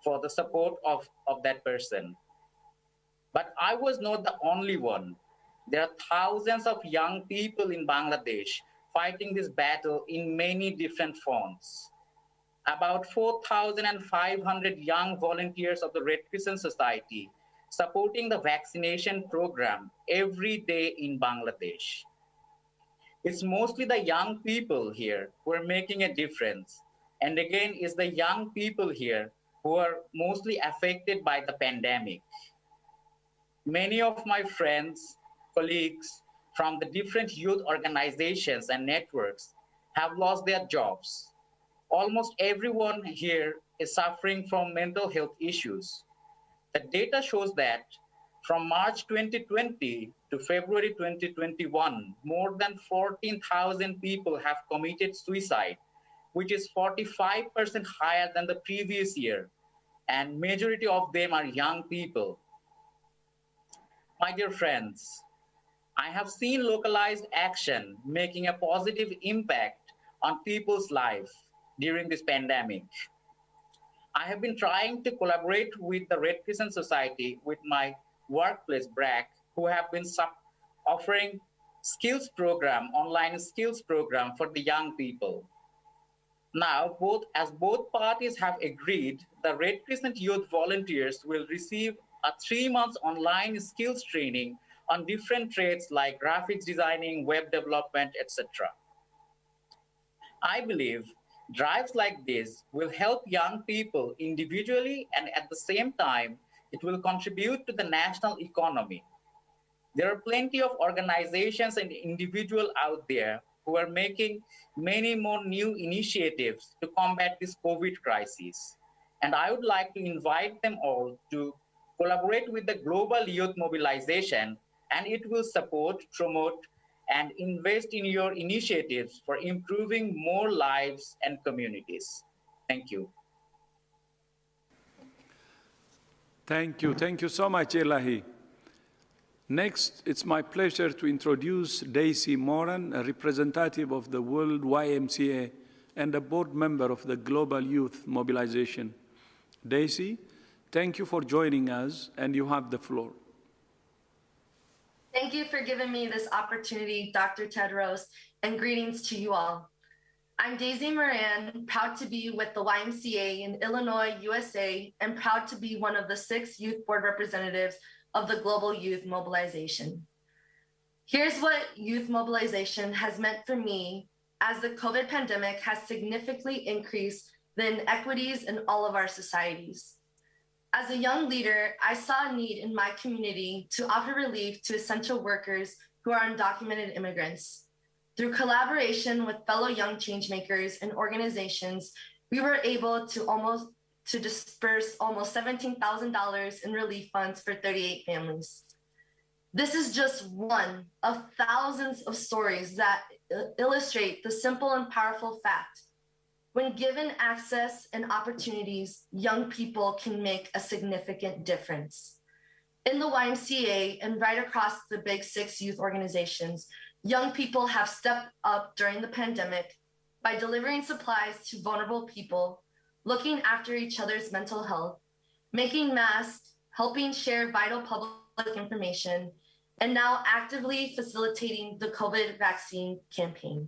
for the support of that person. But I was not the only one. There are thousands of young people in Bangladesh fighting this battle in many different fronts. About 4,500 young volunteers of the Red Crescent Society supporting the vaccination program every day in Bangladesh. It's mostly the young people here who are making a difference. And again, it's the young people here who are mostly affected by the pandemic. Many of my friends, colleagues from the different youth organizations and networks have lost their jobs. Almost everyone here is suffering from mental health issues. The data shows that from March 2020 to February 2021, more than 14,000 people have committed suicide, which is 45% higher than the previous year, and majority of them are young people. My dear friends, I have seen localized action making a positive impact on people's lives during this pandemic. I have been trying to collaborate with the Red Crescent Society with my workplace, BRAC, who have been offering skills program, online skills program for the young people. Now, as both parties have agreed, the Red Crescent Youth volunteers will receive a 3-month online skills training on different trades like graphics designing, web development, etc. I believe drives like this will help young people individually, and at the same time, it will contribute to the national economy. There are plenty of organizations and individuals out there who are making many more new initiatives to combat this COVID crisis. And I would like to invite them all to collaborate with the Global Youth Mobilization, and it will support, promote, and invest in your initiatives for improving more lives and communities. Thank you. Thank you. Thank you so much, Elahi. Next, it's my pleasure to introduce Daisy Moran, a representative of the World YMCA and a board member of the Global Youth Mobilization. Daisy, thank you for joining us, and you have the floor. Thank you for giving me this opportunity, Dr. Tedros, and greetings to you all. I'm Daisy Moran, proud to be with the YMCA in Illinois, USA, and proud to be one of the 6 youth board representatives of the Global Youth Mobilization. Here's what youth mobilization has meant for me as the COVID pandemic has significantly increased the inequities in all of our societies. As a young leader, I saw a need in my community to offer relief to essential workers who are undocumented immigrants. Through collaboration with fellow young changemakers and organizations, we were able to disperse almost $17,000 in relief funds for 38 families. This is just one of thousands of stories that illustrate the simple and powerful fact: when given access and opportunities, young people can make a significant difference. In the YMCA and right across the big 6 youth organizations, young people have stepped up during the pandemic by delivering supplies to vulnerable people, looking after each other's mental health, making masks, helping share vital public information, and now actively facilitating the COVID vaccine campaign.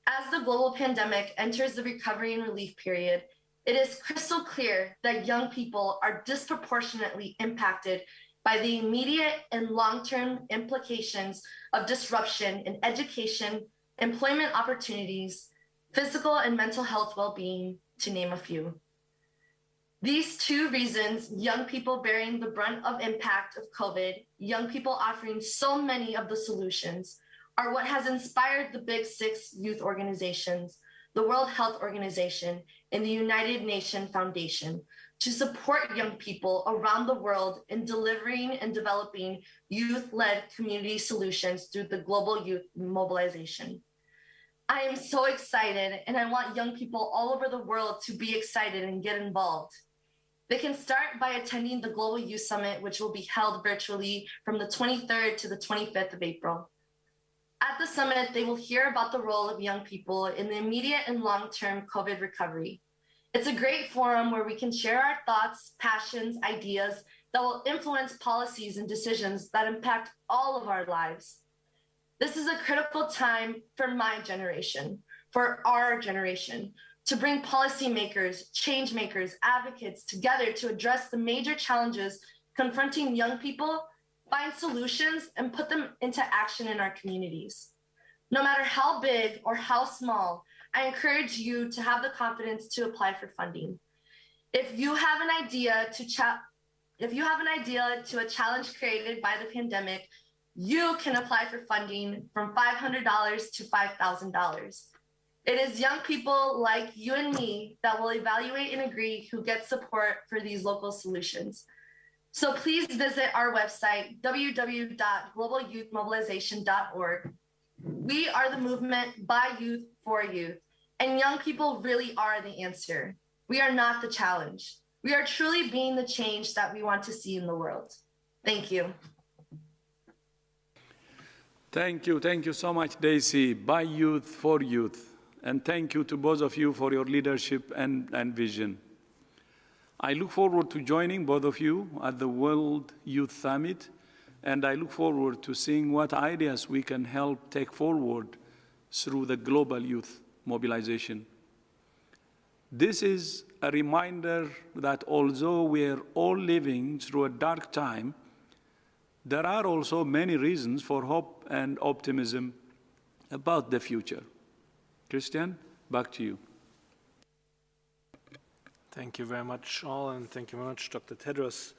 As the global pandemic enters the recovery and relief period, it is crystal clear that young people are disproportionately impacted by the immediate and long-term implications of disruption in education, employment opportunities, physical and mental health well-being, to name a few. These 2 reasons, young people bearing the brunt of impact of COVID, young people offering so many of the solutions, are what has inspired the big 6 youth organizations, the World Health Organization, and the United Nations Foundation to support young people around the world in delivering and developing youth-led community solutions through the Global Youth Mobilization. I am so excited, and I want young people all over the world to be excited and get involved. They can start by attending the Global Youth Summit, which will be held virtually from the 23rd to the 25th of April. At the summit, they will hear about the role of young people in the immediate and long-term COVID recovery. It's a great forum where we can share our thoughts, passions, ideas that will influence policies and decisions that impact all of our lives. This is a critical time for my generation, for our generation, to bring policymakers, change makers, advocates together to address the major challenges confronting young people, find solutions, and put them into action in our communities. No matter how big or how small, I encourage you to have the confidence to apply for funding. If you have an idea to a challenge created by the pandemic, you can apply for funding from $500 to $5,000. It is young people like you and me that will evaluate and agree who gets support for these local solutions. So please visit our website, www.globalyouthmobilization.org. We are the movement by youth for youth, and young people really are the answer. We are not the challenge. We are truly being the change that we want to see in the world. Thank you. Thank you. Thank you so much, Daisy. By youth, for youth. And thank you to both of you for your leadership and vision. I look forward to joining both of you at the World Youth Summit, and I look forward to seeing what ideas we can help take forward through the Global Youth Mobilization. This is a reminder that although we're all living through a dark time, there are also many reasons for hope and optimism about the future. Christian, back to you. Thank you very much, all, and thank you very much, Dr. Tedros.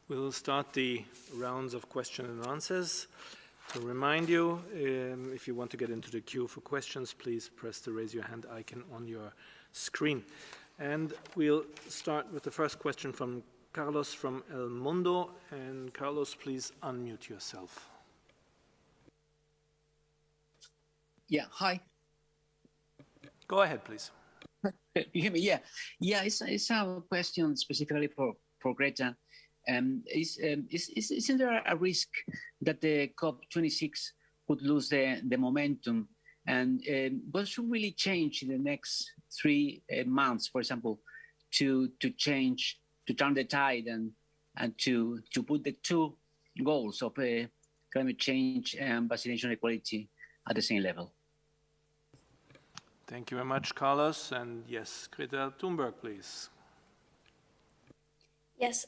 We'll start the rounds of questions and answers. To remind you, if you want to get into the queue for questions, please press the raise your hand icon on your screen. And we'll start with the first question from Carlos from El Mundo. And Carlos, please unmute yourself. Yeah, hi. Go ahead, please. You hear me? Yeah. It's a question specifically for Greta. Isn't there a risk that the COP26 could lose the momentum? And what should really change in the next 3 months, for example, to turn the tide and to put the two goals of climate change and vaccination equality at the same level? Thank you very much, Carlos. And yes, Greta Thunberg, please. Yes,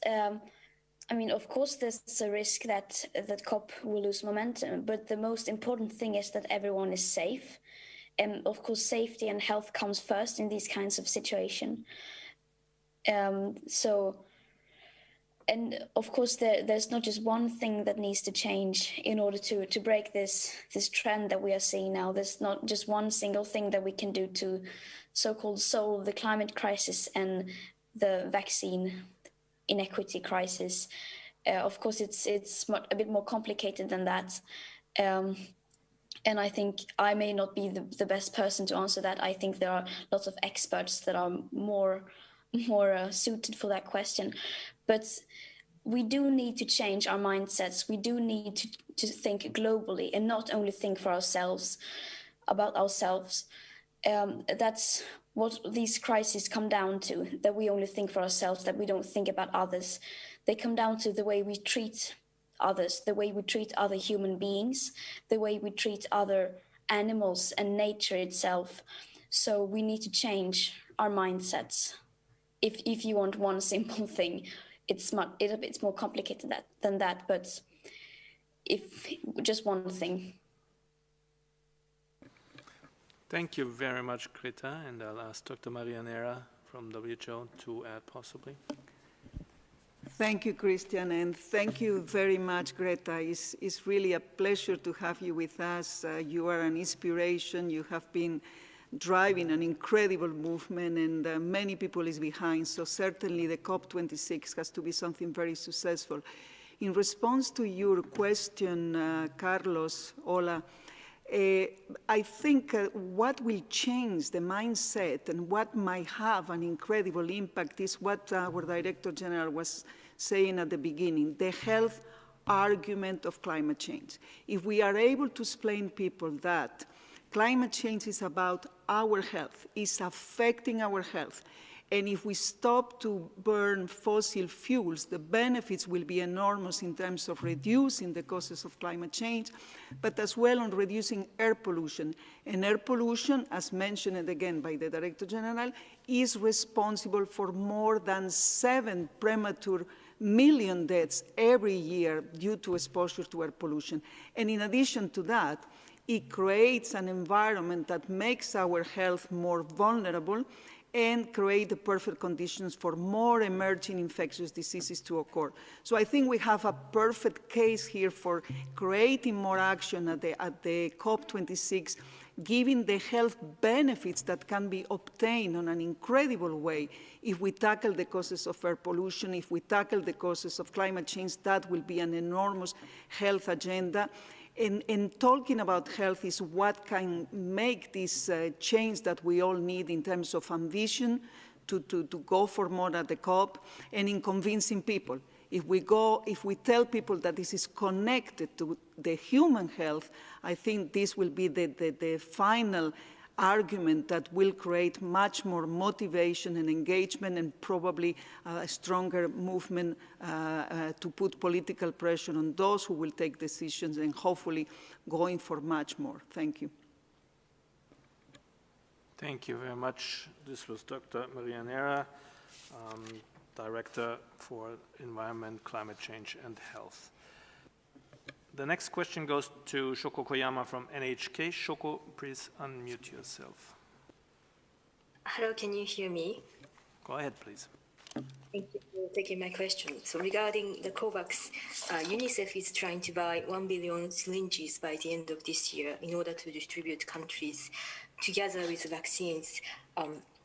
I mean, of course, there's a risk that COP will lose momentum, but the most important thing is that everyone is safe. And of course, safety and health comes first in these kinds of situations. And of course, there's not just one thing that needs to change in order to break this trend that we are seeing now. There's not just one single thing that we can do to so-called solve the climate crisis and the vaccine inequity crisis. Of course, it's a bit more complicated than that. And I think I may not be the best person to answer that. I think there are lots of experts that are more suited for that question. But we do need to change our mindsets. We do need to think globally and not only think for ourselves, about ourselves. That's what these crises come down to, that we only think for ourselves, that we don't think about others. They come down to the way we treat others, the way we treat other human beings, the way we treat other animals and nature itself. So we need to change our mindsets. If you want one simple thing, it's more complicated than that, but if just one thing. Thank you very much, Greta, and I'll ask Dr. Maria Neira from WHO to add possibly. Thank you, Christian, and thank you very much, Greta. It's really a pleasure to have you with us. You are an inspiration. You have been driving an incredible movement, and many people is behind. So certainly the COP26 has to be something very successful. In response to your question, Carlos, Ola, I think what will change the mindset and what might have an incredible impact is what our Director General was saying at the beginning, the health argument of climate change. If we are able to explain people that climate change is about our health, is affecting our health, And if we stop to burn fossil fuels, the benefits will be enormous in terms of reducing the causes of climate change, but as well on reducing air pollution. And air pollution, as mentioned again by the Director General, is responsible for more than 7 premature million deaths every year due to exposure to air pollution. And in addition to that, it creates an environment that makes our health more vulnerable and create the perfect conditions for more emerging infectious diseases to occur. So I think we have a perfect case here for creating more action at the COP26, giving the health benefits that can be obtained in an incredible way. If we tackle the causes of air pollution, if we tackle the causes of climate change, that will be an enormous health agenda. And talking about health is what can make this change that we all need in terms of ambition to go for more at the COP, and in convincing people. If we tell people that this is connected to the human health, I think this will be the final argument that will create much more motivation and engagement, and probably a stronger movement to put political pressure on those who will take decisions, and hopefully going for much more. Thank you. Thank you very much. This was Dr. Maria Nera, Director for Environment, Climate Change and Health. The next question goes to Shoko Koyama from NHK. Shoko, please unmute yourself. Hello, can you hear me? Go ahead, please. Thank you for taking my question. So regarding the COVAX, UNICEF is trying to buy 1 billion syringes by the end of this year in order to distribute countries together with vaccines.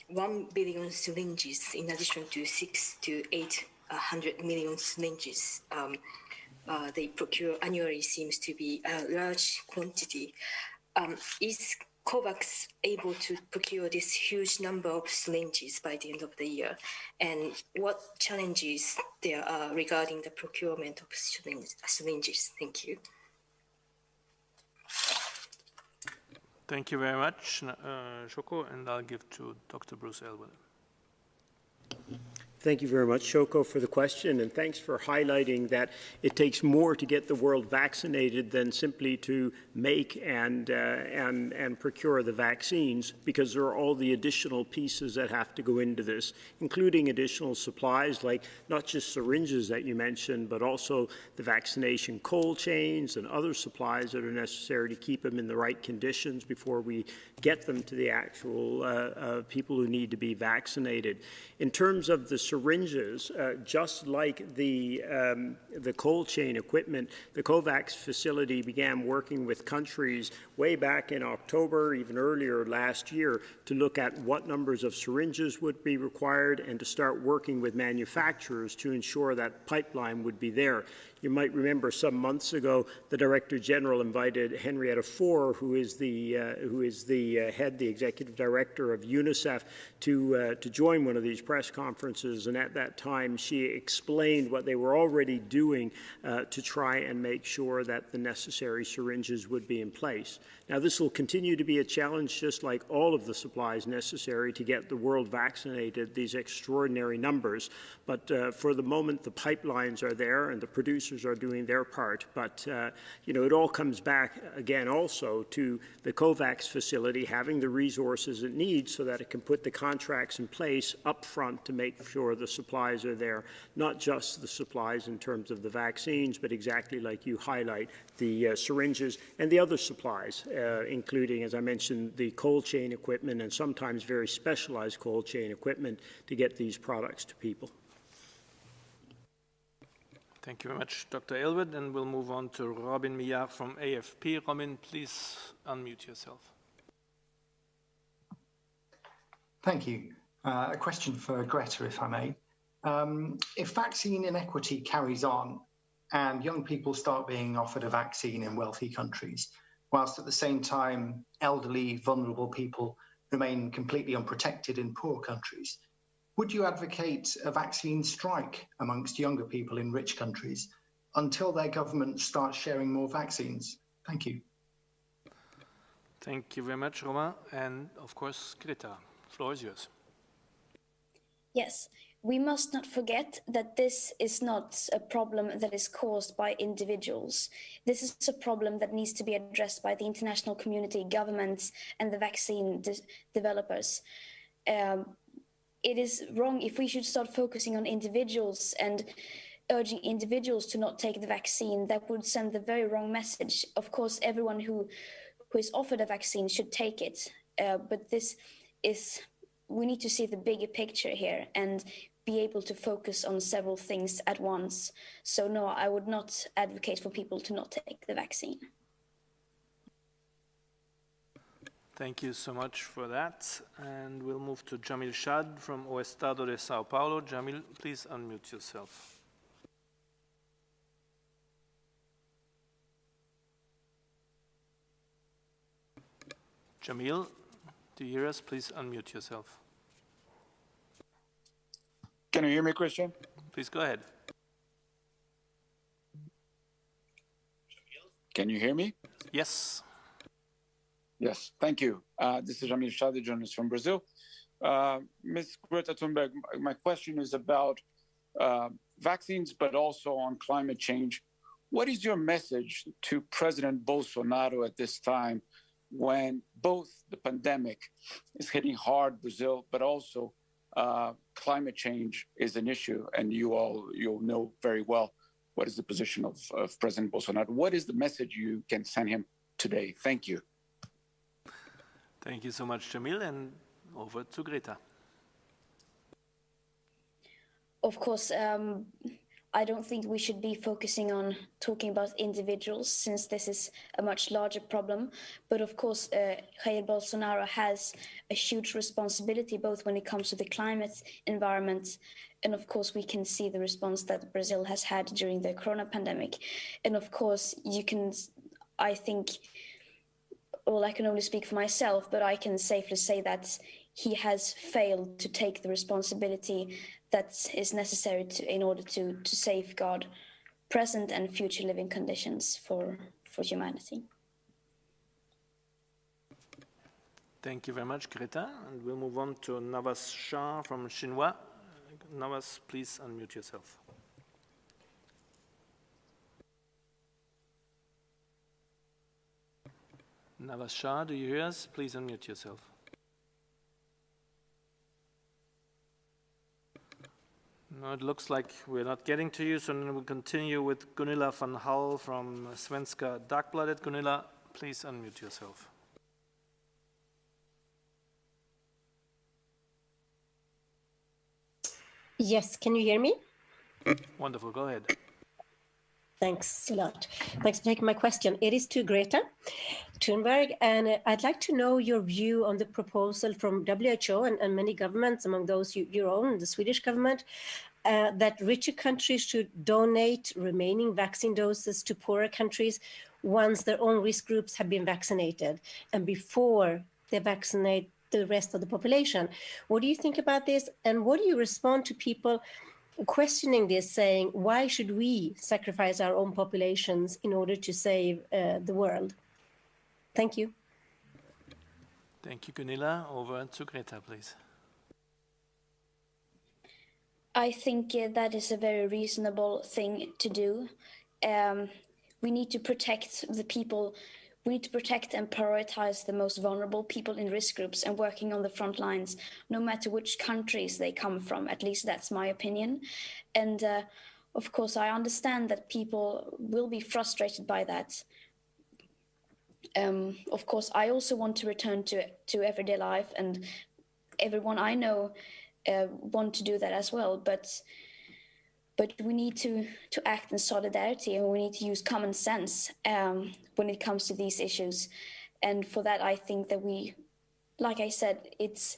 1 billion syringes in addition to 600 to 800 million syringes they procure annually seems to be a large quantity. Is COVAX able to procure this huge number of syringes by the end of the year? And what challenges there are regarding the procurement of syringes? Thank you. Thank you very much, Shoko, and I'll give to Dr. Bruce Elwood. Thank you very much, Shoko, for the question, and thanks for highlighting that it takes more to get the world vaccinated than simply to make and procure the vaccines, because there are all the additional pieces that have to go into this, including additional supplies like not just syringes that you mentioned, but also the vaccination cold chains and other supplies that are necessary to keep them in the right conditions before we get them to the actual people who need to be vaccinated. In terms of the syringes, just like the cold chain equipment, the COVAX facility began working with countries way back in October, even earlier last year, to look at what numbers of syringes would be required and to start working with manufacturers to ensure that pipeline would be there. You might remember some months ago, the Director General invited Henrietta Fore, who is the Executive Director of UNICEF, to join one of these press conferences. And at that time, she explained what they were already doing to try and make sure that the necessary syringes would be in place. Now, this will continue to be a challenge, just like all of the supplies necessary to get the world vaccinated, these extraordinary numbers. But for the moment, the pipelines are there and the producers are doing their part. But, it all comes back again also to the COVAX facility having the resources it needs so that it can put the contracts in place up front to make sure the supplies are there, not just the supplies in terms of the vaccines, but exactly like you highlight, the syringes and the other supplies, including, as I mentioned, the cold chain equipment and sometimes very specialized cold chain equipment to get these products to people. Thank you very much, Dr. Elwood, and we'll move on to Robin Millar from AFP. Robin, please unmute yourself. Thank you. A question for Greta, if I may. If vaccine inequity carries on and young people start being offered a vaccine in wealthy countries, whilst at the same time elderly, vulnerable people remain completely unprotected in poor countries, would you advocate a vaccine strike amongst younger people in rich countries until their government starts sharing more vaccines? Thank you. Thank you very much, Romain. And of course, Greta, the floor is yours. Yes, we must not forget that this is not a problem that is caused by individuals. This is a problem that needs to be addressed by the international community, governments, and the vaccine developers. It is wrong if we should start focusing on individuals and urging individuals to not take the vaccine. That would send the very wrong message. Of course, everyone who is offered a vaccine should take it, but this is, we need to see the bigger picture here and be able to focus on several things at once. So no, I would not advocate for people to not take the vaccine. Thank you so much for that. And we'll move to Jamil Shad from O Estado de Sao Paulo. Jamil, please unmute yourself. Jamil, do you hear us? Please unmute yourself. Can you hear me, Christian? Please go ahead. Can you hear me? Yes. Yes, thank you. This is Jamil Shadi, journalist from Brazil. Ms. Greta Thunberg, my question is about vaccines, but also on climate change. What is your message to President Bolsonaro at this time when both the pandemic is hitting hard Brazil, but also climate change is an issue, and you'll know very well what is the position of President Bolsonaro. What is the message you can send him today? Thank you. Thank you so much, Jamil, and over to Greta. Of course, I don't think we should be focusing on talking about individuals, since this is a much larger problem. But of course, Jair Bolsonaro has a huge responsibility, both when it comes to the climate, environment, and of course, we can see the response that Brazil has had during the corona pandemic. And of course, you can, I think, well, I can only speak for myself, but I can safely say that he has failed to take the responsibility that is necessary in order to safeguard present and future living conditions for humanity. Thank you very much, Greta. And we'll move on to Navas Shah from Xinhua. Navas, please unmute yourself. Navas Shah, do you hear us? Please unmute yourself. No, it looks like we're not getting to you, so then we'll continue with Gunilla van Hal from Svenska Dagbladet. Gunilla, please unmute yourself. Yes, can you hear me? Wonderful, go ahead. Thanks a lot. Thanks for taking my question. It is to Greta Thunberg, and I'd like to know your view on the proposal from WHO and many governments, among those your own, the Swedish government, that richer countries should donate remaining vaccine doses to poorer countries once their own risk groups have been vaccinated and before they vaccinate the rest of the population. What do you think about this? And what do you respond to people questioning this, saying, why should we sacrifice our own populations in order to save the world? Thank you. Thank you, Gunilla. Over to Greta, please. I think that is a very reasonable thing to do. We need to protect the people. We need to protect and prioritize the most vulnerable people in risk groups and working on the front lines, no matter which countries they come from. At least that's my opinion. And of course, I understand that people will be frustrated by that. Of course, I also want to return to everyday life, and everyone I know want to do that as well. But we need to act in solidarity, and we need to use common sense when it comes to these issues. And for that, I think that we, like I said, it's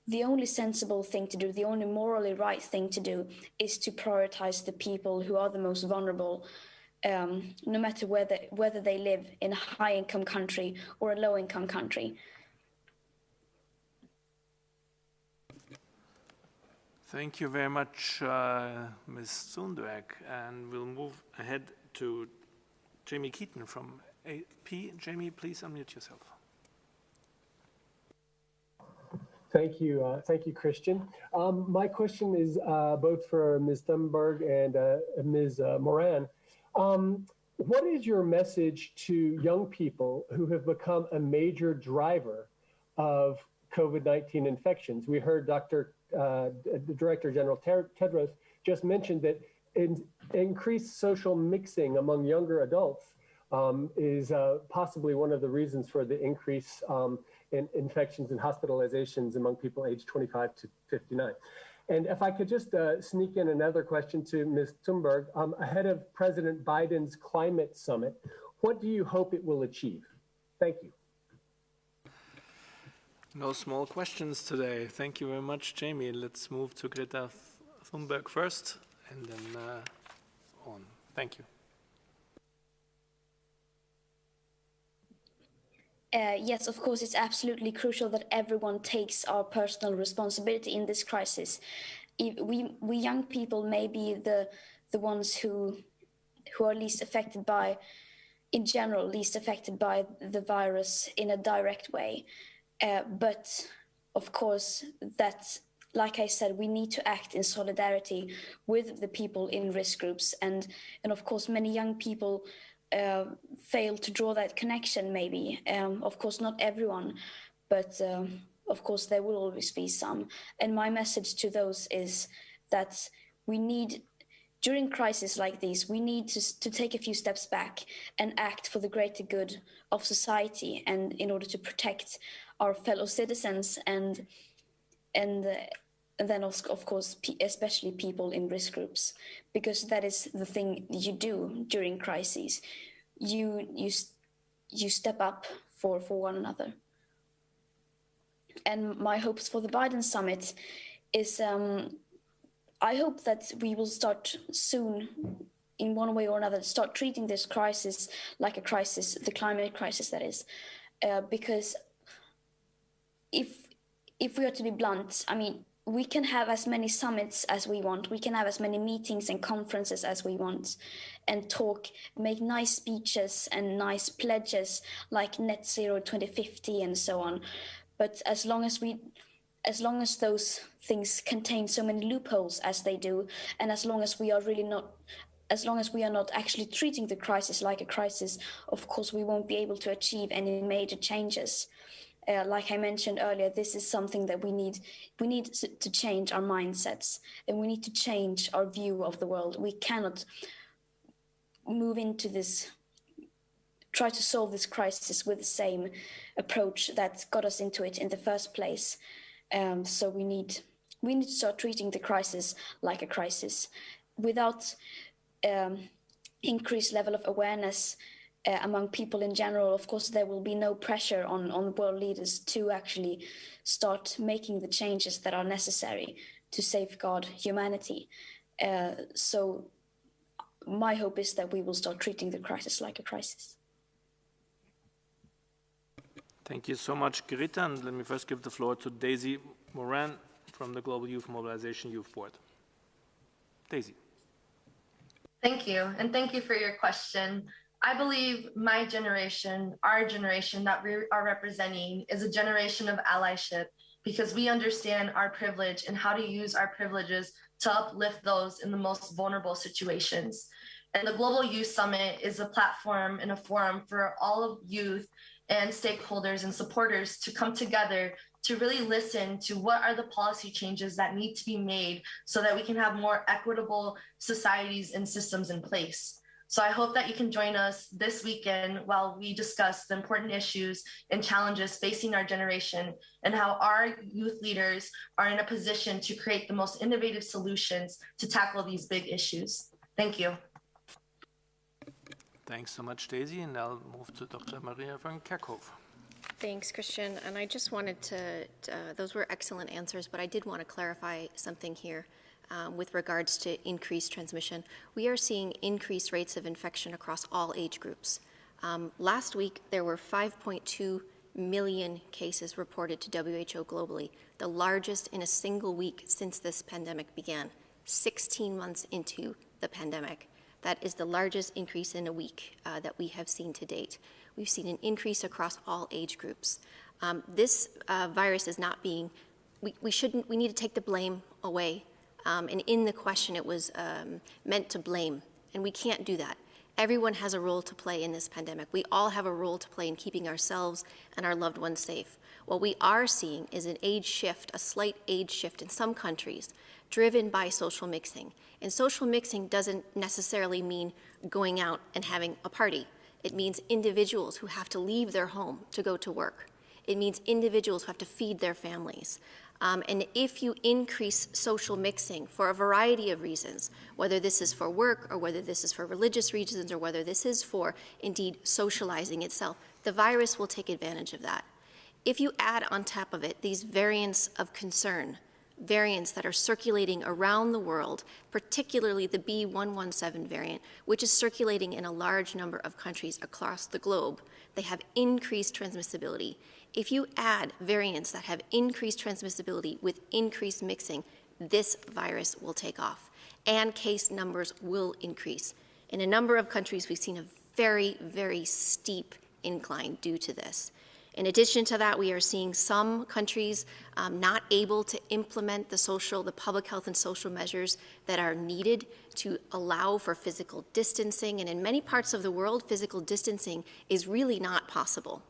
the only sensible thing to do, the only morally right thing to do is to prioritize the people who are the most vulnerable, no matter whether they live in a high-income country or a low-income country. Thank you very much, Ms. Thunberg. And we'll move ahead to Jamie Keaton from AP. Jamie, please unmute yourself. Thank you, Christian. My question is both for Ms. Thunberg and Ms. Moran. What is your message to young people who have become a major driver of COVID-19 infections? We heard the Director General Tedros just mentioned that increased social mixing among younger adults is possibly one of the reasons for the increase in infections and hospitalizations among people aged 25 to 59. And if I could just sneak in another question to Ms. Thunberg, ahead of President Biden's climate summit, what do you hope it will achieve? Thank you. No small questions today. Thank you very much, Jamie. Let's move to Greta Thunberg first, and then on. Thank you. Yes, of course, it's absolutely crucial that everyone takes our personal responsibility in this crisis. We young people may be the ones who are least affected by, in general, least affected by the virus in a direct way. But of course, that, like I said, we need to act in solidarity with the people in risk groups, and of course, many young people fail to draw that connection, maybe. Of course, not everyone, but of course, there will always be some. And my message to those is that we need, during crises like these, we need to take a few steps back and act for the greater good of society, and in order to protect our fellow citizens and then, of course, especially people in risk groups, because that is the thing you do during crises. You step up for one another. And my hopes for the Biden summit is, I hope that we will start soon, in one way or another, start treating this crisis like a crisis, the climate crisis, that is, because if we are to be blunt, I mean, we can have as many summits as we want. We can have as many meetings and conferences as we want, and talk, make nice speeches and nice pledges like net zero 2050 and so on. But as long as those things contain so many loopholes as they do, and as long as we are not actually treating the crisis like a crisis, of course, we won't be able to achieve any major changes. Like I mentioned earlier, this is something that we need to change our mindsets, and we need to change our view of the world. We cannot move into this, try to solve this crisis with the same approach that got us into it in the first place. So we need to start treating the crisis like a crisis, without increased level of awareness among people in general. Of course, there will be no pressure on world leaders to actually start making the changes that are necessary to safeguard humanity. So my hope is that we will start treating the crisis like a crisis. Thank you so much, Greta. And let me first give the floor to Daisy Moran from the Global Youth Mobilization Youth Board. Daisy. Thank you, and thank you for your question. I believe my generation, our generation that we are representing, is a generation of allyship, because we understand our privilege and how to use our privileges to uplift those in the most vulnerable situations. And the Global Youth Summit is a platform and a forum for all of youth and stakeholders and supporters to come together to really listen to what are the policy changes that need to be made so that we can have more equitable societies and systems in place. So I hope that you can join us this weekend while we discuss the important issues and challenges facing our generation, and how our youth leaders are in a position to create the most innovative solutions to tackle these big issues. Thank you. Thanks so much, Daisy. And I'll move to Dr. Maria van Kerkhoff. Thanks, Christian. And I just wanted to those were excellent answers, but I did want to clarify something here. With regards to increased transmission, we are seeing increased rates of infection across all age groups. Last week, there were 5.2 million cases reported to WHO globally, the largest in a single week since this pandemic began, 16 months into the pandemic. That is the largest increase in a week that we have seen to date. We've seen an increase across all age groups. This virus is not being we need to take the blame away. And in the question, it was meant to blame, and we can't do that. Everyone has a role to play in this pandemic. We all have a role to play in keeping ourselves and our loved ones safe. What we are seeing is an age shift, a slight age shift in some countries, driven by social mixing. And social mixing doesn't necessarily mean going out and having a party. It means individuals who have to leave their home to go to work. It means individuals who have to feed their families. And if you increase social mixing for a variety of reasons, whether this is for work or whether this is for religious reasons or whether this is for, indeed, socializing itself, the virus will take advantage of that. If you add on top of it these variants of concern, variants that are circulating around the world, particularly the B.1.1.7 variant, which is circulating in a large number of countries across the globe, they have increased transmissibility. If you add variants that have increased transmissibility with increased mixing, this virus will take off, and case numbers will increase. In a number of countries, we've seen a very, very steep incline due to this. In addition to that, we are seeing some countries not able to implement the public health and social measures that are needed to allow for physical distancing. And in many parts of the world, physical distancing is really not possible.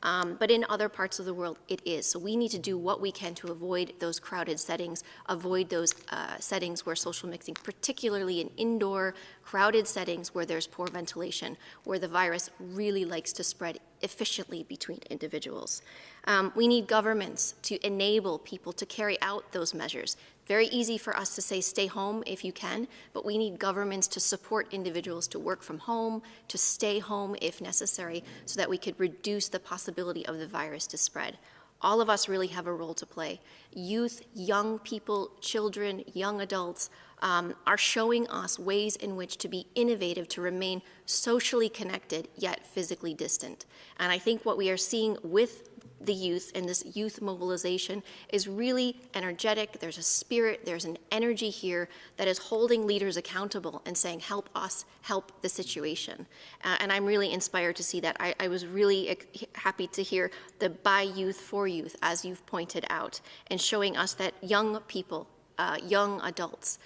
But in other parts of the world, it is. So we need to do what we can to avoid those crowded settings, avoid those settings where social mixing, particularly in indoor, crowded settings where there's poor ventilation, where the virus really likes to spread efficiently between individuals. We need governments to enable people to carry out those measures. Very easy for us to say stay home if you can, but we need governments to support individuals to work from home, to stay home if necessary, so that we could reduce the possibility of the virus to spread. All of us really have a role to play. Youth, young people, children, young adults are showing us ways in which to be innovative, to remain socially connected, yet physically distant. And I think what we are seeing with the youth and this youth mobilization is really energetic. There's a spirit, there's an energy here that is holding leaders accountable and saying, help us, help the situation. And I'm really inspired to see that. I was really happy to hear the by youth, for youth, as you've pointed out, and showing us that young people, young adults,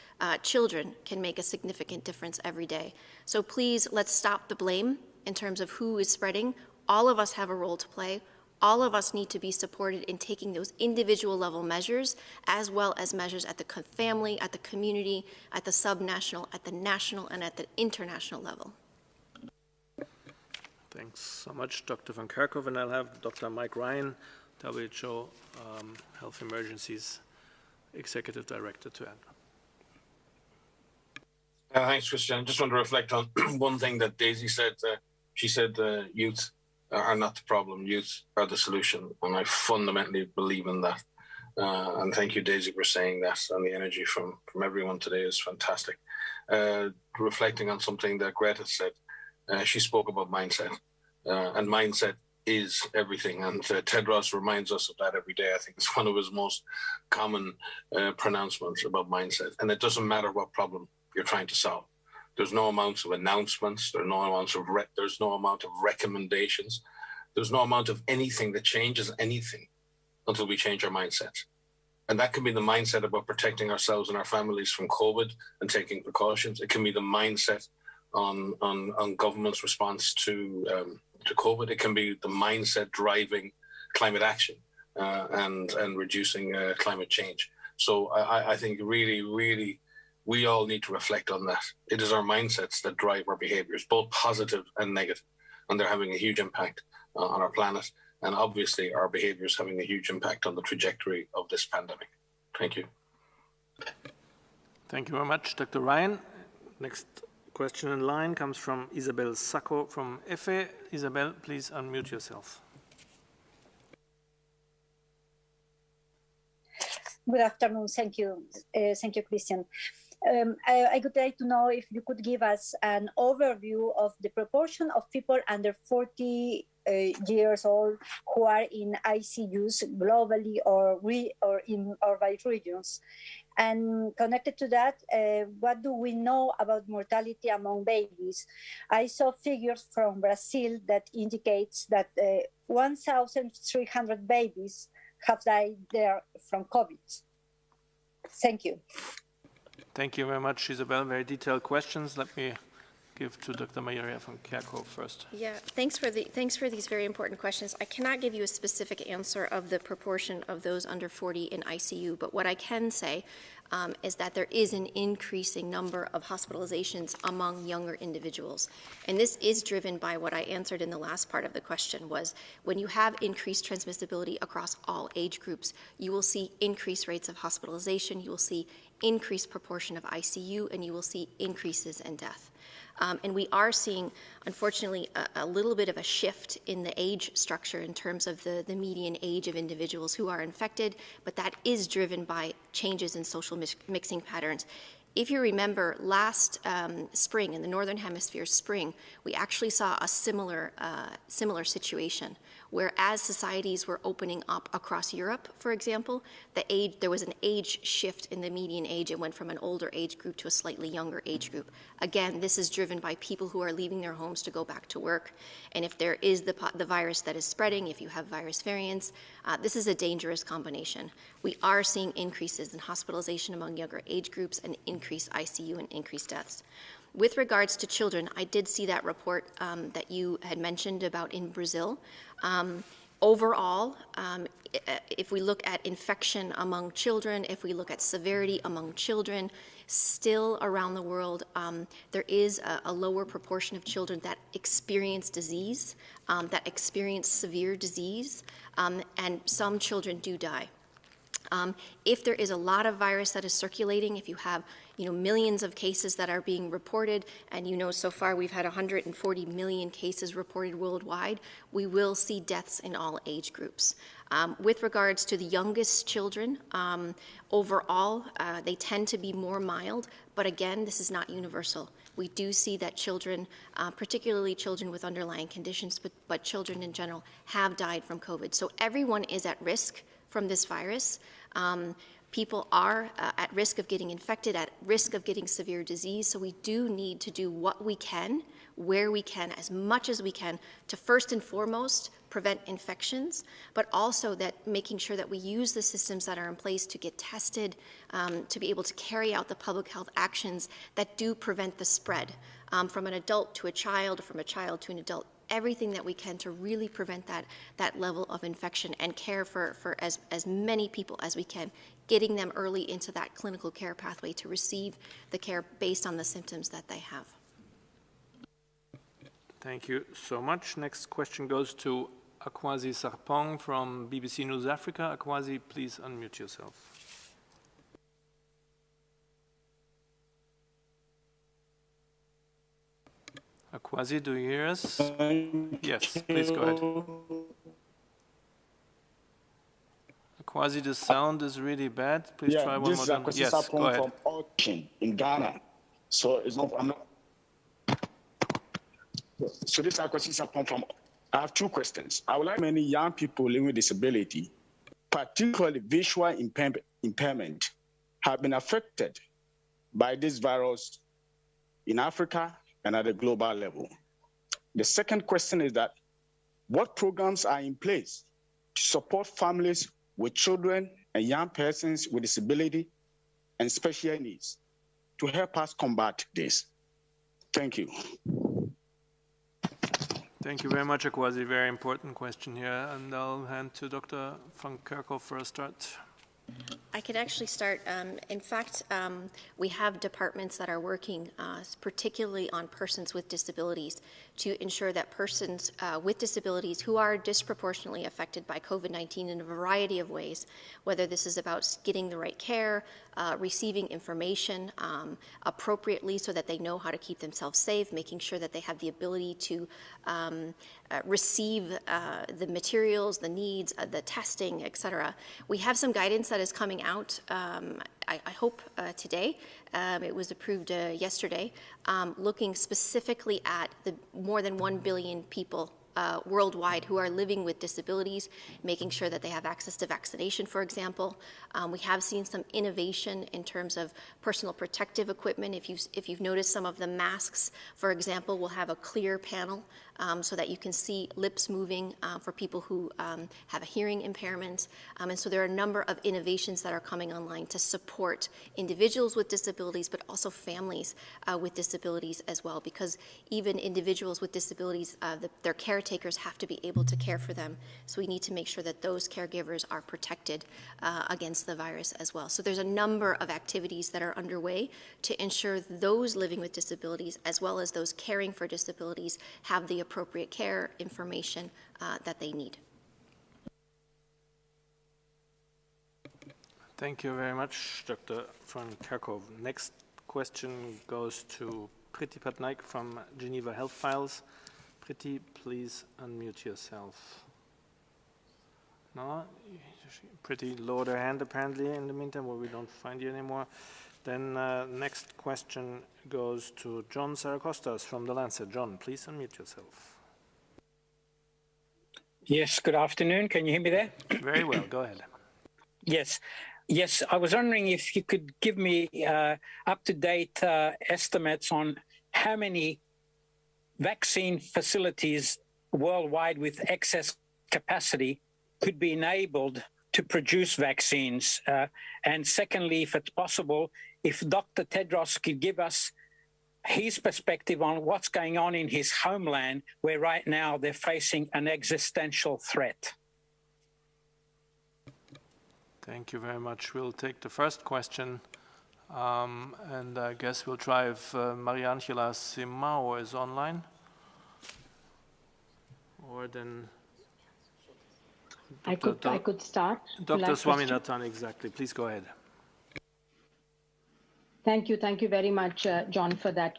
children can make a significant difference every day. So please, let's stop the blame in terms of who is spreading. All of us have a role to play. All of us need to be supported in taking those individual level measures, as well as measures at the family, at the community, at the subnational, at the national, and at the international level. Thanks so much, Dr. Van Kerkhove, and I'll have Dr. Mike Ryan, WHO Health Emergencies Executive Director, to add. Thanks, Christian. I just want to reflect on one thing that Daisy said. She said youth are not the problem, youth are the solution. And I fundamentally believe in that. And thank you, Daisy, for saying that. And the energy from everyone today is fantastic. Reflecting on something that Greta said, she spoke about mindset. And mindset is everything. And Tedros reminds us of that every day. I think it's one of his most common pronouncements about mindset. And it doesn't matter what problem you're trying to solve. There's no amounts of announcements. There's no amounts of there's no amount of recommendations. There's no amount of anything that changes anything until we change our mindset. And that can be the mindset about protecting ourselves and our families from COVID and taking precautions. It can be the mindset on government's response to COVID. It can be the mindset driving climate action and reducing climate change. So I think really, we all need to reflect on that. It is our mindsets that drive our behaviors, both positive and negative, and they're having a huge impact on our planet. And obviously, our behaviors having a huge impact on the trajectory of this pandemic. Thank you. Thank you very much, Dr. Ryan. Next question in line comes from Isabel Sacco from EFE. Isabel, please unmute yourself. Good afternoon. Thank you. Thank you, Christian. I would like to know if you could give us an overview of the proportion of people under 40 years old who are in ICUs globally or in by regions. And connected to that, what do we know about mortality among babies? I saw figures from Brazil that indicates that 1,300 babies have died there from COVID. Thank you. Thank you very much, Isabel. Very detailed questions. Let me give to Dr. Maria von Kerkhoff first. Yeah, thanks for these very important questions. I cannot give you a specific answer of the proportion of those under 40 in ICU, but what I can say is that there is an increasing number of hospitalizations among younger individuals. And this is driven by what I answered in the last part of the question, was when you have increased transmissibility across all age groups, you will see increased rates of hospitalization, you will see increased proportion of ICU, and you will see increases in death. And we are seeing, unfortunately, a little bit of a shift in the age structure in terms of the median age of individuals who are infected, but that is driven by changes in social mixing patterns. If you remember, last spring, in the Northern Hemisphere spring, we actually saw a similar situation, where as societies were opening up across Europe, for example, there was an age shift in the median age. It went from an older age group to a slightly younger age group. Again, this is driven by people who are leaving their homes to go back to work. And if there is the virus that is spreading, if you have virus variants, this is a dangerous combination. We are seeing increases in hospitalization among younger age groups and increased ICU and increased deaths. With regards to children, I did see that report that you had mentioned about in Brazil. Overall, if we look at infection among children, if we look at severity among children, still around the world, there is a lower proportion of children that experience disease, that experience severe disease, and some children do die. If there is a lot of virus that is circulating, if you have millions of cases that are being reported, and so far we've had 140 million cases reported worldwide, we will see deaths in all age groups. With regards to the youngest children, overall, they tend to be more mild, but again, this is not universal. We do see that children, particularly children with underlying conditions, but children in general, have died from COVID. So everyone is at risk from this virus. People are at risk of getting infected, at risk of getting severe disease, so we do need to do what we can, where we can, as much as we can, to first and foremost prevent infections, but also that making sure that we use the systems that are in place to get tested, to be able to carry out the public health actions that do prevent the spread from an adult to a child, or from a child to an adult. Everything that we can to really prevent that level of infection and care for as many people as we can, getting them early into that clinical care pathway to receive the care based on the symptoms that they have. Thank you so much. Next question goes to Akwasi Sarpong from BBC News Africa. Akwasi, please unmute yourself. Akwasi, do you hear us? Yes, please go ahead. Akwasi, the sound is really bad. Please try one more time. Yes, go ahead. From Auction in Ghana. So it's not, So this is Akwasi Sarpong from. I have two questions. I would like many young people living with disability, particularly visual impairment, have been affected by this virus in Africa and at a global level. The second question is that what programs are in place to support families with children and young persons with disability and special needs to help us combat this? Thank you. Thank you very much, Akwasi. Very important question here. And I'll hand to Dr. von Kerkhoff for a start. I could actually start. In fact, we have departments that are working particularly on persons with disabilities to ensure that persons with disabilities who are disproportionately affected by COVID-19 in a variety of ways, whether this is about getting the right care, receiving information appropriately so that they know how to keep themselves safe, making sure that they have the ability to receive the materials, the needs, the testing, et cetera. We have some guidance that is coming out, I hope today. It was approved yesterday, looking specifically at the more than 1 billion people worldwide who are living with disabilities, making sure that they have access to vaccination, for example. We have seen some innovation in terms of personal protective equipment. If you've noticed, some of the masks, for example, will have a clear panel so that you can see lips moving for people who have a hearing impairment. And so there are a number of innovations that are coming online to support individuals with disabilities, but also families with disabilities as well, because even individuals with disabilities, their caretakers have to be able to care for them. So we need to make sure that those caregivers are protected against the virus as well. So there's a number of activities that are underway to ensure those living with disabilities, as well as those caring for disabilities, have the appropriate care information that they need. Thank you very much, Dr. von Kerkhove. Next question goes to Priti Patnaik from Geneva Health Files. Priti, please unmute yourself. No? Priti lowered her hand apparently in the meantime, or we don't find you anymore. Then next question goes to John Saracostas from The Lancet. John, please unmute yourself. Yes, good afternoon. Can you hear me there? Very well, go ahead. Yes. Yes, I was wondering if you could give me up-to-date estimates on how many vaccine facilities worldwide with excess capacity could be enabled to produce vaccines. And secondly, if it's possible, if Dr. Tedros could give us his perspective on what's going on in his homeland, where right now they're facing an existential threat. Thank you very much. We'll take the first question, and I guess we'll try if Mariangela Simao is online, or then I could start. Dr. Swaminathan, exactly. Please go ahead. Thank you very much, John, for that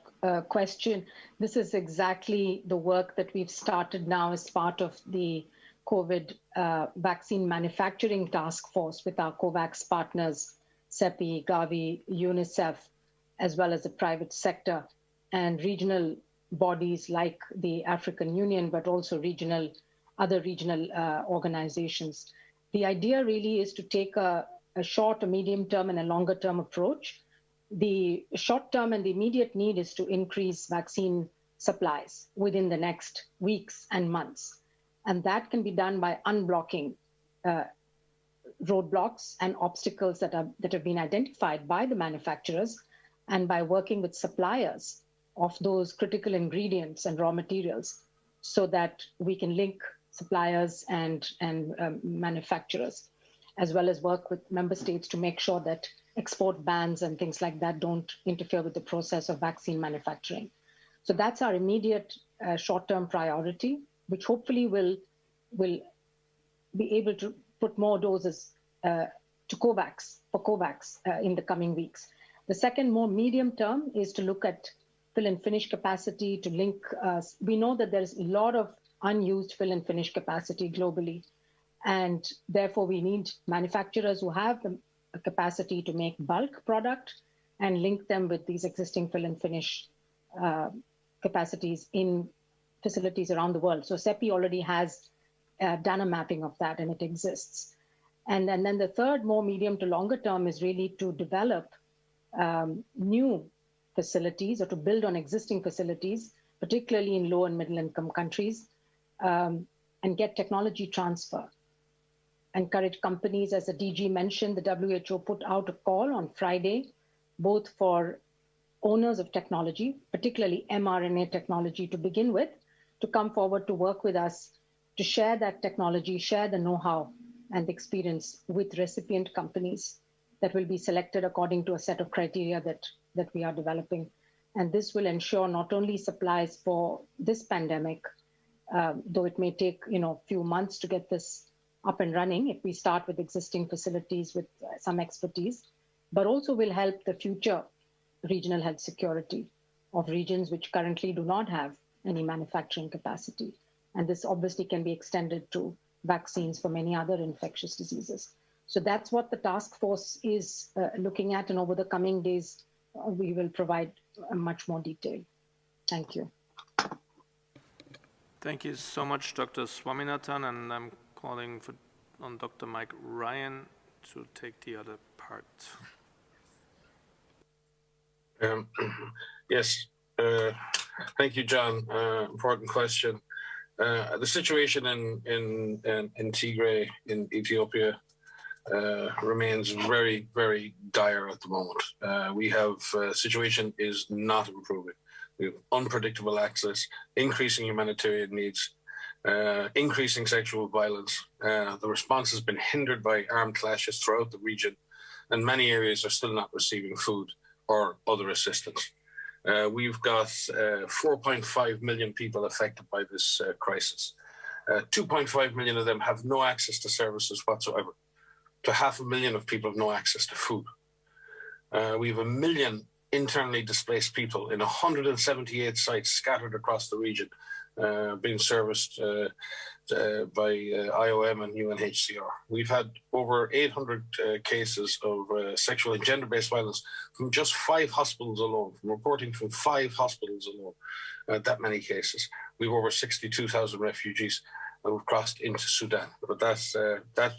question. This is exactly the work that we've started now as part of the COVID vaccine manufacturing task force with our COVAX partners, CEPI, Gavi, UNICEF, as well as the private sector and regional bodies like the African Union, but also other regional organizations. The idea really is to take a short, a medium term, and a longer term approach. The short term and the immediate need is to increase vaccine supplies within the next weeks and months. And that can be done by unblocking roadblocks and obstacles that have been identified by the manufacturers, and by working with suppliers of those critical ingredients and raw materials, so that we can link suppliers and manufacturers, as well as work with member states to make sure that export bans and things like that don't interfere with the process of vaccine manufacturing. So that's our immediate short-term priority, which hopefully will be able to put more doses to COVAX in the coming weeks. The second, more medium term, is to look at fill and finish capacity to link. We know that there's a lot of unused fill and finish capacity globally, and therefore we need manufacturers who have the capacity to make bulk product and link them with these existing fill and finish capacities in facilities around the world. So CEPI already has done a mapping of that, and it exists. And then the third, more medium to longer term, is really to develop new facilities or to build on existing facilities, particularly in low and middle income countries, and get technology transfer. Encourage companies, as the DG mentioned, the WHO put out a call on Friday, both for owners of technology, particularly mRNA technology to begin with, to come forward to work with us to share that technology, share the know-how and the experience with recipient companies that will be selected according to a set of criteria that we are developing. And this will ensure not only supplies for this pandemic, though it may take a few months to get this up and running if we start with existing facilities with some expertise, but also will help the future regional health security of regions which currently do not have any manufacturing capacity. And this obviously can be extended to vaccines for many other infectious diseases. So that's what the task force is looking at, and over the coming days, we will provide much more detail. Thank you. Thank you so much, Dr. Swaminathan, and I'm calling on Dr. Mike Ryan to take the other part. Yes, thank you, John. Important question. The situation in Tigray in Ethiopia remains very, very dire at the moment. We have situation is not improving. We have unpredictable access, increasing humanitarian needs, increasing sexual violence. The response has been hindered by armed clashes throughout the region, and many areas are still not receiving food or other assistance. We've got 4.5 million people affected by this crisis. 2.5 million of them have no access to services whatsoever. To 500,000 of people have no access to food. We have 1 million internally displaced people in 178 sites scattered across the region, being serviced by IOM and UNHCR. We've had over 800 cases of sexual and gender-based violence from just 5 hospitals alone, from reporting from 5 hospitals alone, that many cases. We've over 62,000 refugees who've crossed into Sudan. But that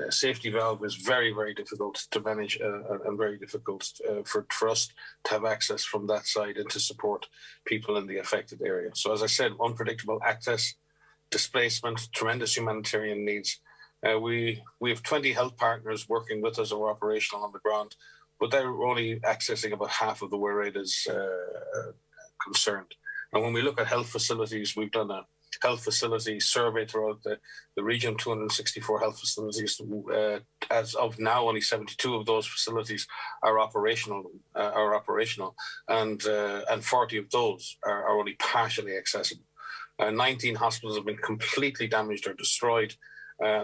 safety valve is very, very difficult to manage and very difficult for us to have access from that side and to support people in the affected area. So as I said, unpredictable access, displacement, tremendous humanitarian needs. We have 20 health partners working with us who are operational on the ground, but they're only accessing about half of the where it is concerned. And when we look at health facilities, we've done a health facility survey throughout the region, 264 health facilities. As of now, only 72 of those facilities are operational, and 40 of those are only partially accessible. 19 hospitals have been completely damaged or destroyed,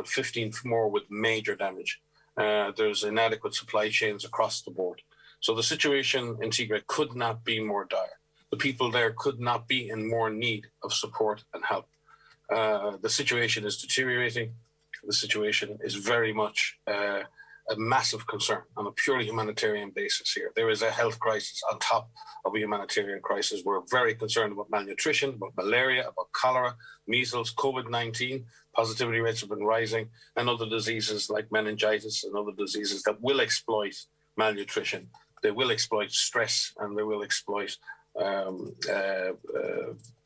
15 more with major damage. There's inadequate supply chains across the board. So the situation in Tigray could not be more dire. The people there could not be in more need of support and help. The situation is deteriorating. The situation is very much a massive concern on a purely humanitarian basis here. There is a health crisis on top of a humanitarian crisis. We're very concerned about malnutrition, about malaria, about cholera, measles, COVID-19. Positivity rates have been rising, and other diseases like meningitis and other diseases that will exploit malnutrition. They will exploit stress, and they will exploit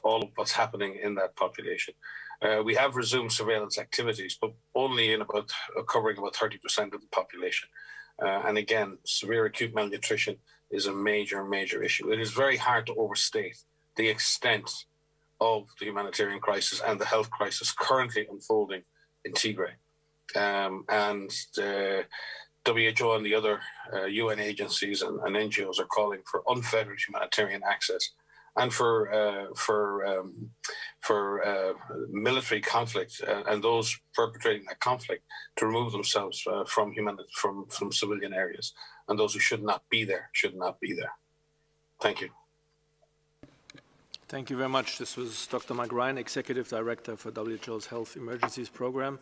all of what's happening in that population. We have resumed surveillance activities, but only in covering about 30% of the population. And again, severe acute malnutrition is a major, major issue. It is very hard to overstate the extent of the humanitarian crisis and the health crisis currently unfolding in Tigray. WHO and the other UN agencies and NGOs are calling for unfettered humanitarian access and for military conflict and those perpetrating that conflict to remove themselves from civilian areas, and those who should not be there should not be there. Thank you. Thank you very much. This was Dr. Mike Ryan, Executive Director for WHO's Health Emergencies Program.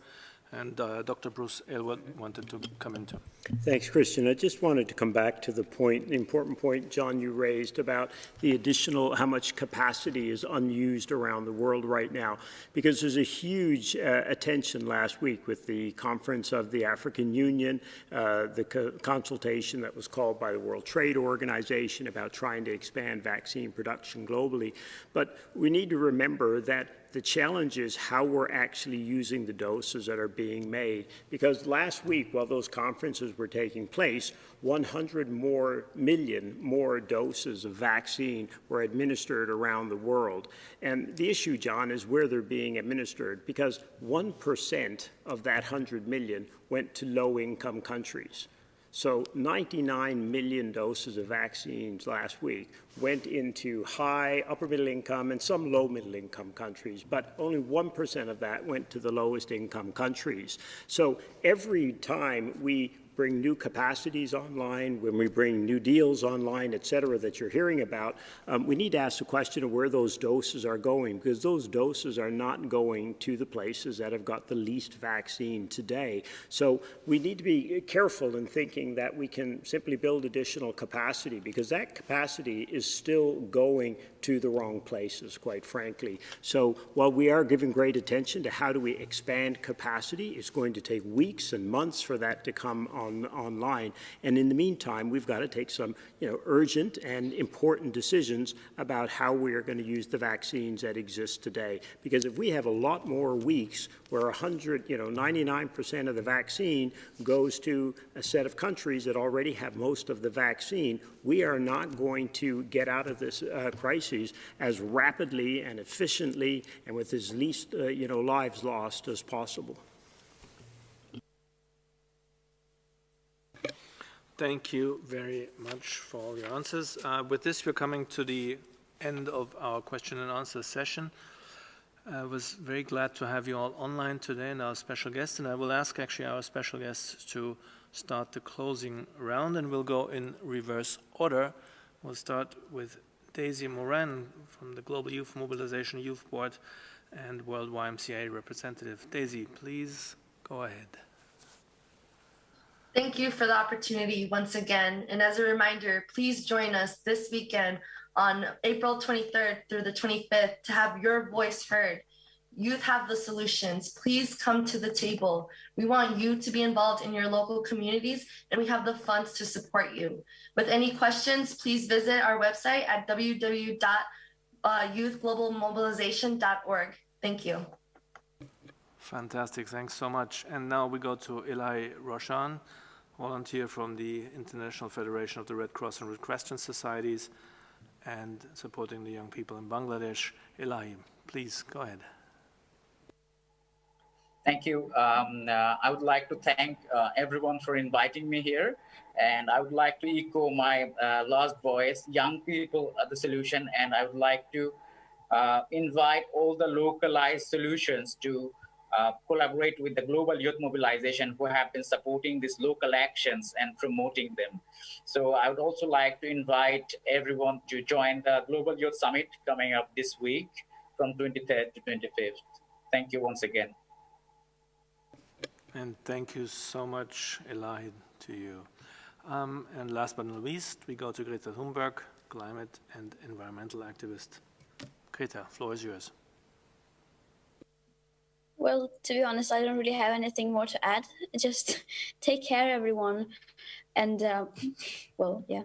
And Dr. Bruce Aylward wanted to come in too. Thanks, Christian. I just wanted to come back to the important point, John, you raised about the additional, how much capacity is unused around the world right now, because there's a huge attention last week with the conference of the African Union, the consultation that was called by the World Trade Organization about trying to expand vaccine production globally. But we need to remember that the challenge is how we're actually using the doses that are being made. Because last week, while those conferences were taking place, 100 million more doses of vaccine were administered around the world. And the issue, John, is where they're being administered, because 1% of that 100 million went to low-income countries. So 99 million doses of vaccines last week went into high, upper middle income and some low middle income countries, but only 1% of that went to the lowest income countries. So every time we bring new capacities online, when we bring new deals online, et cetera, that you're hearing about, we need to ask the question of where those doses are going, because those doses are not going to the places that have got the least vaccine today. So we need to be careful in thinking that we can simply build additional capacity, because that capacity is still going to the wrong places, quite frankly. So while we are giving great attention to how do we expand capacity, it's going to take weeks and months for that to come online. And in the meantime, we've got to take some urgent and important decisions about how we are going to use the vaccines that exist today. Because if we have a lot more weeks where 99% of the vaccine goes to a set of countries that already have most of the vaccine, we are not going to get out of this crisis as rapidly and efficiently and with as least lives lost as possible. Thank you very much for all your answers. With this, we're coming to the end of our question and answer session. I was very glad to have you all online today and our special guests, and I will ask actually our special guests to start the closing round, and we'll go in reverse order. We'll start with Daisy Moran from the Global Youth Mobilization Youth Board and World YMCA representative. Daisy, please go ahead. Thank you for the opportunity once again. And as a reminder, please join us this weekend on April 23rd through the 25th to have your voice heard. Youth have the solutions. Please come to the table. We want you to be involved in your local communities, and we have the funds to support you. With any questions, please visit our website at www.youthglobalmobilization.org. Thank you. Fantastic, thanks so much. And now we go to Eli Roshan, volunteer from the International Federation of the Red Cross and Red Crescent Societies and supporting the young people in Bangladesh. Eli, please go ahead. Thank you. I would like to thank everyone for inviting me here. And I would like to echo my last voice, young people are the solution. And I would like to invite all the localized solutions to collaborate with the Global Youth Mobilization, who have been supporting these local actions and promoting them. So I would also like to invite everyone to join the Global Youth Summit coming up this week from 23rd to 25th. Thank you once again. And thank you so much, Eli, to you. And last but not least, we go to Greta Thunberg, climate and environmental activist. Greta, floor is yours. Well, to be honest, I don't really have anything more to add. Just take care, everyone. And, well, yeah.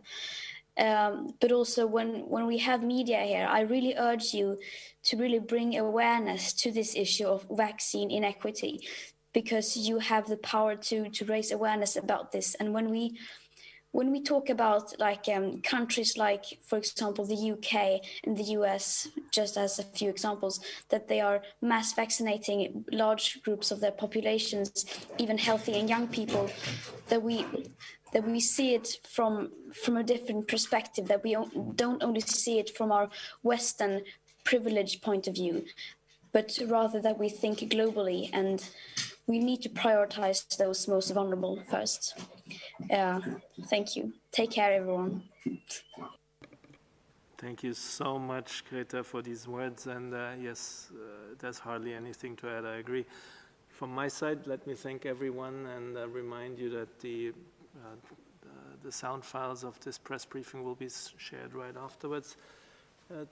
But also when we have media here, I really urge you to really bring awareness to this issue of vaccine inequity, because you have the power to raise awareness about this. And when we talk about countries like, for example, the UK and the US, just as a few examples, that they are mass vaccinating large groups of their populations, even healthy and young people, that we see it from a different perspective, that we don't only see it from our Western privileged point of view, but rather that we think globally, and we need to prioritize those most vulnerable first. Thank you. Take care, everyone. Thank you so much, Greta, for these words. And yes, there's hardly anything to add. I agree. From my side, let me thank everyone and remind you that the sound files of this press briefing will be shared right afterwards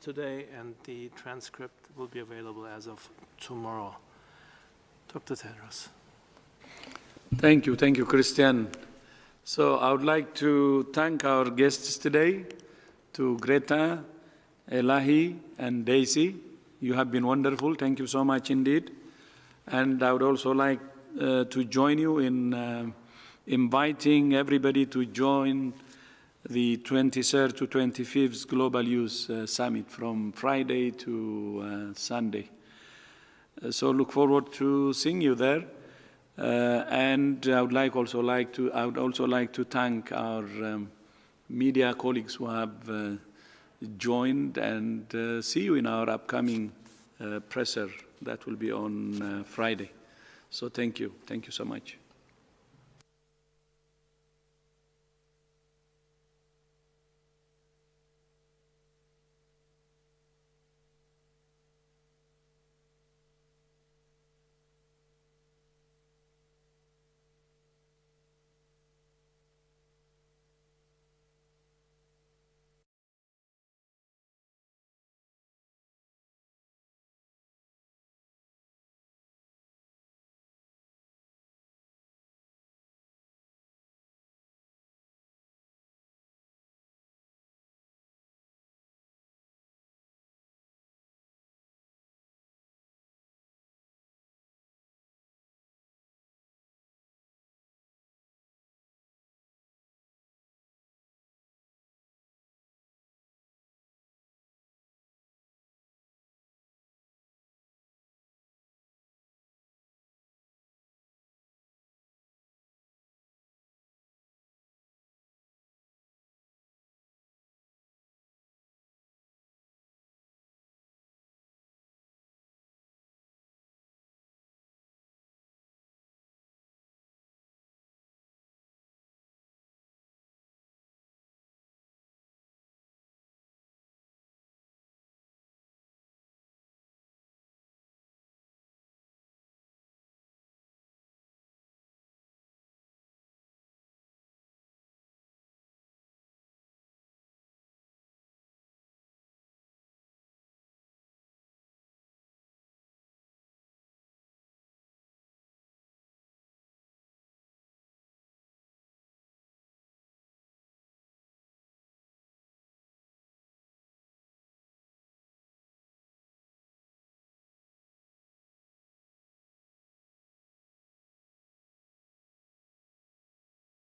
today, and the transcript will be available as of tomorrow. Dr. Tedros. Thank you, Christian. So I would like to thank our guests today, to Greta, Elahi, and Daisy. You have been wonderful. Thank you so much indeed. And I would also like to join you in inviting everybody to join the 23rd to 25th Global Youth Summit from Friday to Sunday. So look forward to seeing you there. And I would also like to thank our media colleagues who have joined, and see you in our upcoming presser that will be on Friday. So thank you so much.